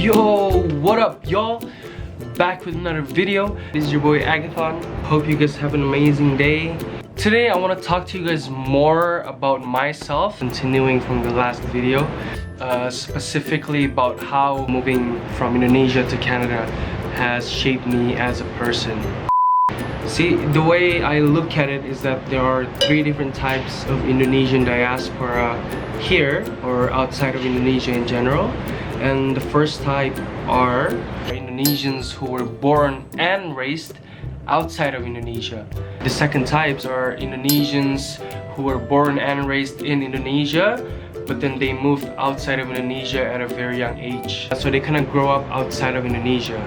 Yo, what up y'all? Back with another video. This is your boy Agathon. Hope you guys have an amazing day. Today I want to talk to you guys more about myself, continuing from the last video, specifically about how moving from Indonesia to Canada has shaped me as a person. See, the way I look at it is that there are three different types of Indonesian diaspora here or outside of Indonesia in general. And the first type are Indonesians who were born and raised outside of Indonesia. The second types are Indonesians who were born and raised in Indonesia, but then they moved outside of Indonesia at a very young age. So they kind of grow up outside of Indonesia.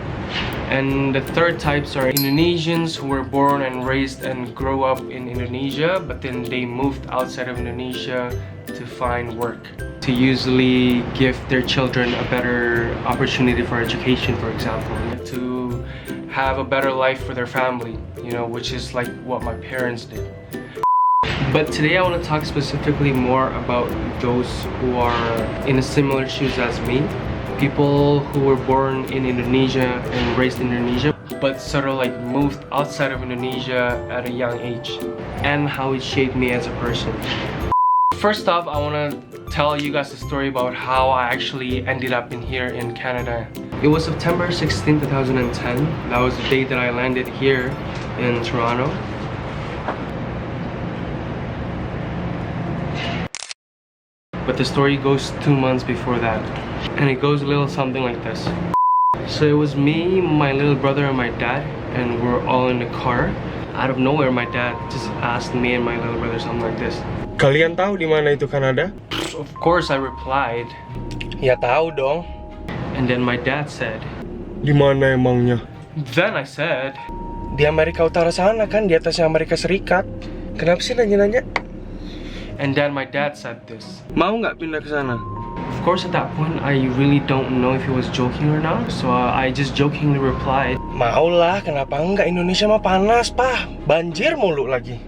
And the third types are Indonesians who were born and raised and grow up in Indonesia, but then they moved outside of Indonesia to find work, to usually give their children a better opportunity for education, for example, to have a better life for their family, you know, which is like what my parents did. But today I want to talk specifically more about those who are in a similar shoes as me. People who were born in Indonesia and raised in Indonesia, but sort of like moved outside of Indonesia at a young age, and how it shaped me as a person. First off, I want to tell you guys a story about how I actually ended up in here in Canada. It was September 16, 2010. That was the day that I landed here in Toronto. But the story goes 2 months before that. And it goes a little something like this. So it was me, my little brother, and my dad, and we're all in the car. Out of nowhere, my dad just asked me and my little brother something like this. Kalian tahu di mana itu Kanada? Of course I replied. Ya tahu dong. And then my dad said. Di mana emangnya? Then I said. Di Amerika Utara sana kan, di atasnya Amerika Serikat. Kenapa sih nanya-nanya? And then my dad said this. Mau nggak pindah ke sana? Of course at that point I really don't know if he was joking or not, so I just jokingly replied. Mau lah, kenapa enggak? Indonesia mah panas, Pak. Banjir mulu lagi.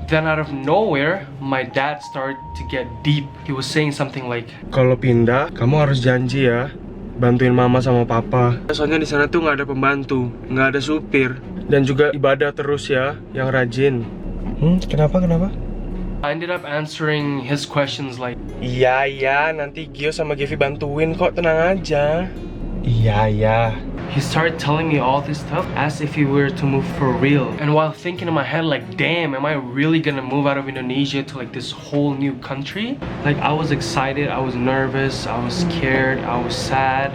Then out of nowhere, my dad started to get deep. He was saying something like, kalau pindah, kamu harus janji ya, bantuin mama sama papa. Soalnya di sana tuh nggak ada pembantu, nggak ada supir, dan juga ibadah terus ya, yang rajin. Kenapa? I ended up answering his questions like, Iya, nanti Gio sama Gevi bantuin kok, tenang aja. Iya. He started telling me all this stuff as if he were to move for real. And while thinking in my head like, damn, am I really gonna move out of Indonesia to like this whole new country? Like, I was excited, I was nervous, I was scared, I was sad,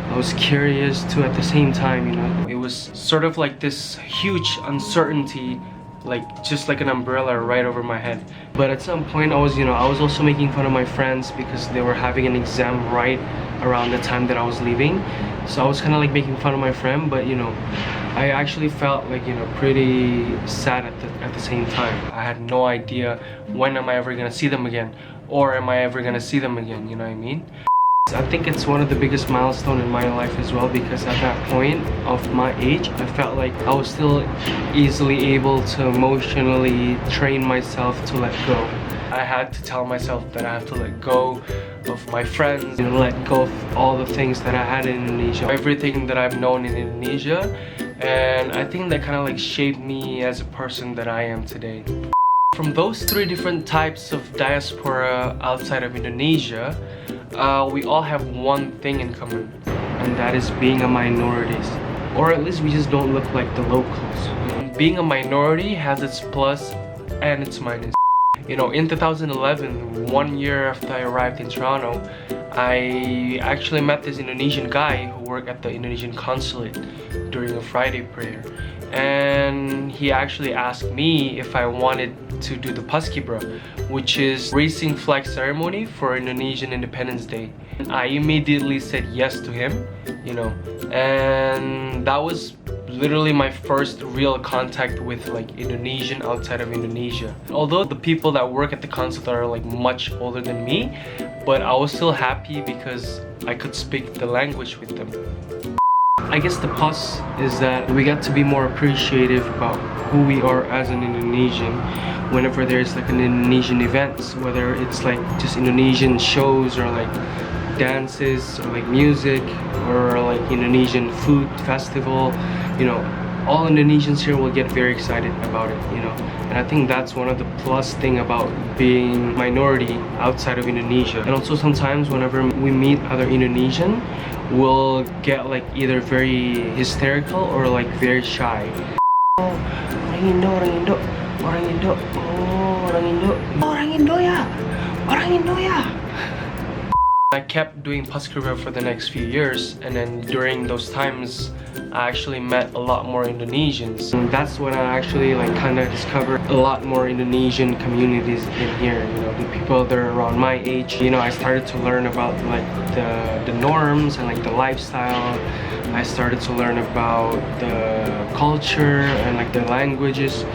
I was curious too at the same time, you know. It was sort of like this huge uncertainty, like just like an umbrella right over my head. But at some point I was also making fun of my friends because they were having an exam right around the time that I was leaving. So I was kind of like making fun of my friend, but you know, I actually felt like, you know, pretty sad at the same time. I had no idea when am I ever gonna see them again, or am I ever gonna see them again, you know what I mean? I think it's one of the biggest milestones in my life as well, because at that point of my age, I felt like I was still easily able to emotionally train myself to let go. I had to tell myself that I have to let go of my friends, you know, let go of all the things that I had in Indonesia, everything that I've known in Indonesia, and I think that kind of like shaped me as a person that I am today. From those three different types of diaspora outside of Indonesia, we all have one thing in common, and that is being a minority, or at least we just don't look like the locals. Being a minority has its plus and its minus. You know, in 2011, 1 year after I arrived in Toronto, I actually met this Indonesian guy who worked at the Indonesian consulate during a Friday prayer. And he actually asked me if I wanted to do the Paskibra, which is raising flag ceremony for Indonesian Independence Day. And I immediately said yes to him, you know, and that was literally my first real contact with like Indonesian outside of Indonesia. Although the people that work at the consulate are like much older than me, but I was still happy because I could speak the language with them. I guess the plus is that we got to be more appreciative about who we are as an Indonesian whenever there's like an Indonesian event, whether it's like just Indonesian shows or like dances or like music or like Indonesian food festival, you know, all Indonesians here will get very excited about it, you know. And I think that's one of the plus thing about being minority outside of Indonesia. And also sometimes whenever we meet other Indonesian, we'll get like either very hysterical or like very shy. Oh, orang Indo, orang Indo, orang Indo, oh, orang Indo, orang Indo ya, orang Indo ya. I kept doing Paskurva for the next few years, and then during those times I actually met a lot more Indonesians, and that's when I actually like kind of discovered a lot more Indonesian communities in here, you know, the people that are around my age. You know, I started to learn about like the norms and like the lifestyle. I started to learn about the culture and like the languages,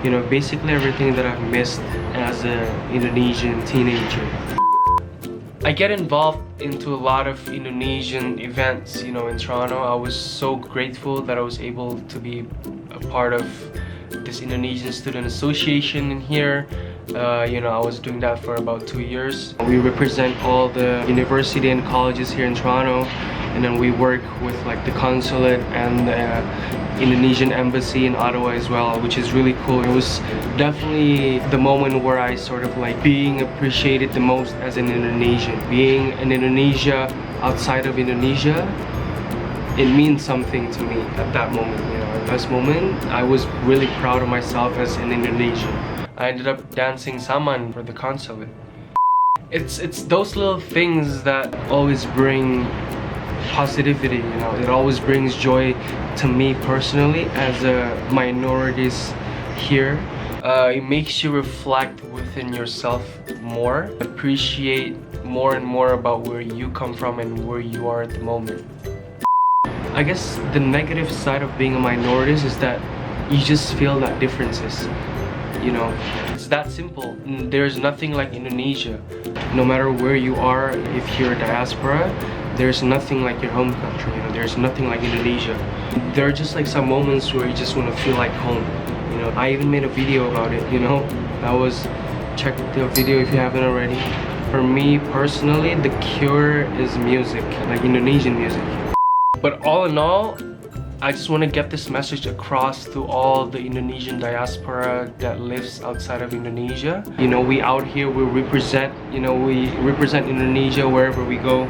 you know, basically everything that I've missed as an Indonesian teenager. I get involved into a lot of Indonesian events, you know, in Toronto. I was so grateful that I was able to be a part of this Indonesian Student Association in here. You know, I was doing that for about 2 years. We represent all the university and colleges here in Toronto, and then we work with like the consulate and the Indonesian embassy in Ottawa as well, which is really cool. It was definitely the moment where I sort of like being appreciated the most as an Indonesian. Being in Indonesia outside of Indonesia, it means something to me at that moment, you know. At this moment, I was really proud of myself as an Indonesian. I ended up dancing Saman for the consulate. It's those little things that always bring positivity, you know. It always brings joy to me personally as a minorities here. It makes you reflect within yourself more, appreciate more and more about where you come from and where you are at the moment. I guess the negative side of being a minority is that you just feel that differences, you know. It's that simple. There's nothing like Indonesia. No matter where you are, if you're a diaspora, there's nothing like your home country, you know. There's nothing like Indonesia. There are just like some moments where you just want to feel like home, you know. I even made a video about it, you know. Check the video if you haven't already. For me personally, the cure is music, like Indonesian music. But all in all, I just want to get this message across to all the Indonesian diaspora that lives outside of Indonesia. You know, we out here, we represent Indonesia wherever we go.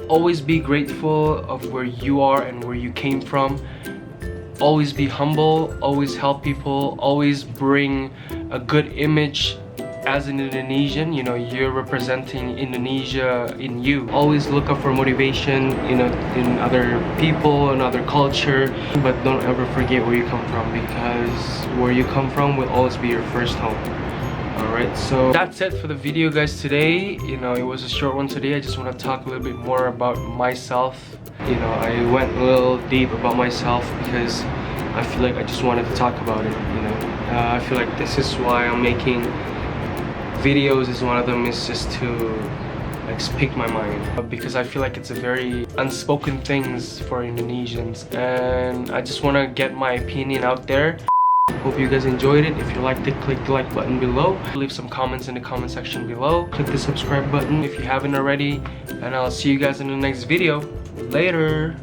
Always be grateful of where you are and where you came from. Always be humble, always help people, always bring a good image as an Indonesian. You know, you're representing Indonesia in you. Always look up for motivation, you know, in other people and other culture, but don't ever forget where you come from, because where you come from will always be your first home. Alright, so that's it for the video, guys, today. You know, it was a short one today. I just want to talk a little bit more about myself. You know, I went a little deep about myself because I feel like I just wanted to talk about it, you know. I feel like this is why I'm making videos. Is one of them is just to like speak my mind, because I feel like it's a very unspoken things for Indonesians, and I just want to get my opinion out there. Hope you guys enjoyed it. If you liked it, click the like button below. Leave some comments in the comment section below. Click the subscribe button if you haven't already, and I'll see you guys in the next video. Later.